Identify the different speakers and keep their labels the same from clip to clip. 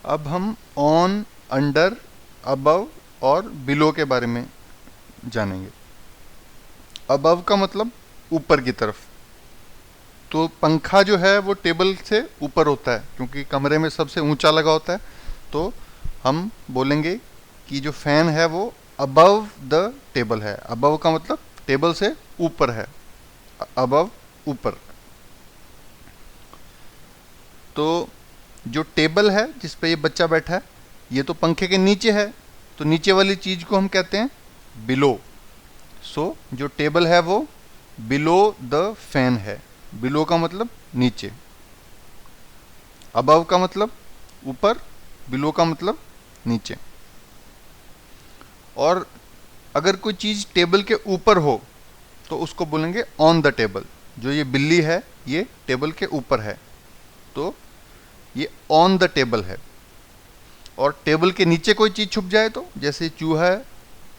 Speaker 1: अब हम on, under, above और बिलो के बारे में जानेंगे। अबव का मतलब ऊपर की तरफ। तो पंखा जो है वो टेबल से ऊपर होता है क्योंकि कमरे में सबसे ऊंचा लगा होता है। तो हम बोलेंगे कि जो फैन है वो अबव द टेबल है। अबव का मतलब टेबल से ऊपर है। अबव, ऊपर। तो जो टेबल है जिस पे ये बच्चा बैठा है ये तो पंखे के नीचे है, तो नीचे वाली चीज को हम कहते हैं बिलो। सो जो टेबल है वो बिलो द फैन है। बिलो का मतलब नीचे, अबव का मतलब ऊपर, बिलो का मतलब नीचे। और अगर कोई चीज टेबल के ऊपर हो तो उसको बोलेंगे ऑन द टेबल। जो ये बिल्ली है ये टेबल के ऊपर है, तो ये ऑन द टेबल है। और टेबल के नीचे कोई चीज छुप जाए तो, जैसे चूहा है,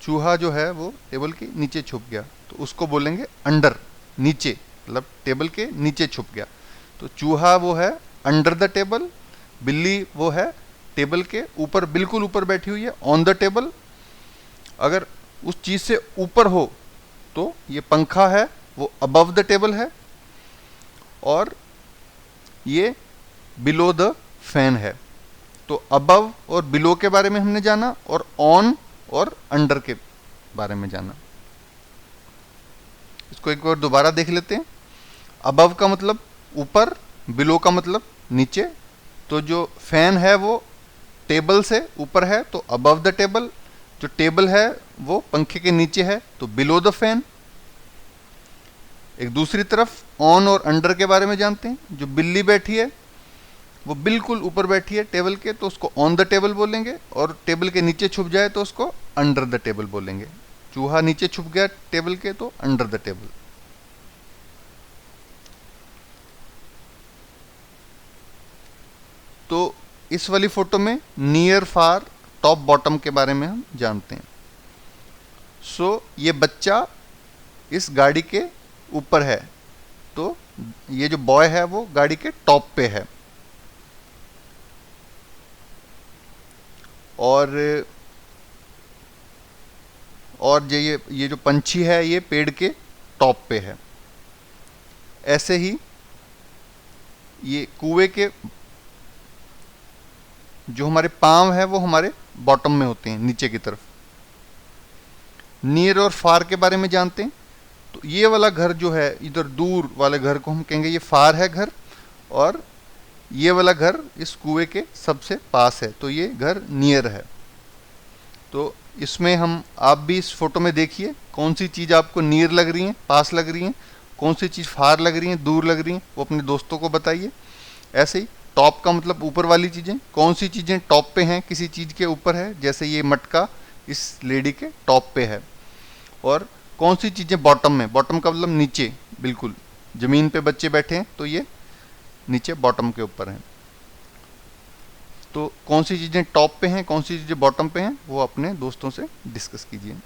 Speaker 1: चूहा जो है वो टेबल के नीचे छुप गया तो उसको बोलेंगे अंडर, नीचे, मतलब टेबल के नीचे छुप गया। तो चूहा वो है अंडर द टेबल, बिल्ली वो है टेबल के ऊपर, बिल्कुल ऊपर बैठी हुई है, ऑन द टेबल। अगर उस चीज से ऊपर हो तो ये पंखा है वो अबव द टेबल है, और ये बिलो द फैन है। तो अबव और बिलो के बारे में हमने जाना, और ऑन और अंडर के बारे में जाना। इसको एक बार दोबारा देख लेते हैं। अबव का मतलब ऊपर, बिलो का मतलब नीचे। तो जो फैन है वो टेबल से ऊपर है तो अबव द टेबल। जो टेबल है वो पंखे के नीचे है तो बिलो द फैन। एक दूसरी तरफ ऑन और अंडर के बारे में जानते हैं। जो बिल्ली बैठी है वो बिल्कुल ऊपर बैठी है टेबल के तो उसको ऑन द टेबल बोलेंगे, और टेबल के नीचे छुप जाए तो उसको अंडर द टेबल बोलेंगे। चूहा नीचे छुप गया टेबल के तो अंडर द टेबल। तो इस वाली फोटो में नियर, फार, टॉप, बॉटम के बारे में हम जानते हैं। सो ये बच्चा इस गाड़ी के ऊपर है, तो ये जो बॉय है वो गाड़ी के टॉप पे है। और ये जो पंछी है ये पेड़ के टॉप पे है। ऐसे ही ये कुएं के जो हमारे पांव है वो हमारे बॉटम में होते हैं, नीचे की तरफ। नियर और फार के बारे में जानते हैं। तो ये वाला घर जो है इधर दूर वाले घर को हम कहेंगे ये फार है घर, और ये वाला घर इस कुएं के सबसे पास है तो ये घर नियर है। तो इसमें हम, आप भी इस फोटो में देखिए कौन सी चीज़ आपको नियर लग रही है, पास लग रही है, कौन सी चीज़ फार लग रही है, दूर लग रही है, वो अपने दोस्तों को बताइए। ऐसे ही टॉप का मतलब ऊपर वाली चीज़ें, कौन सी चीज़ें टॉप पे हैं, किसी चीज़ के ऊपर है, जैसे ये मटका इस लेडी के टॉप पे है। और कौन सी चीज़ें बॉटम में, बॉटम का मतलब नीचे, बिल्कुल ज़मीन पे बच्चे बैठे हैं तो ये नीचे बॉटम के ऊपर हैं। तो कौन सी चीज़ें टॉप पे हैं, कौन सी चीज़ें बॉटम पे हैं, वो अपने दोस्तों से डिस्कस कीजिए।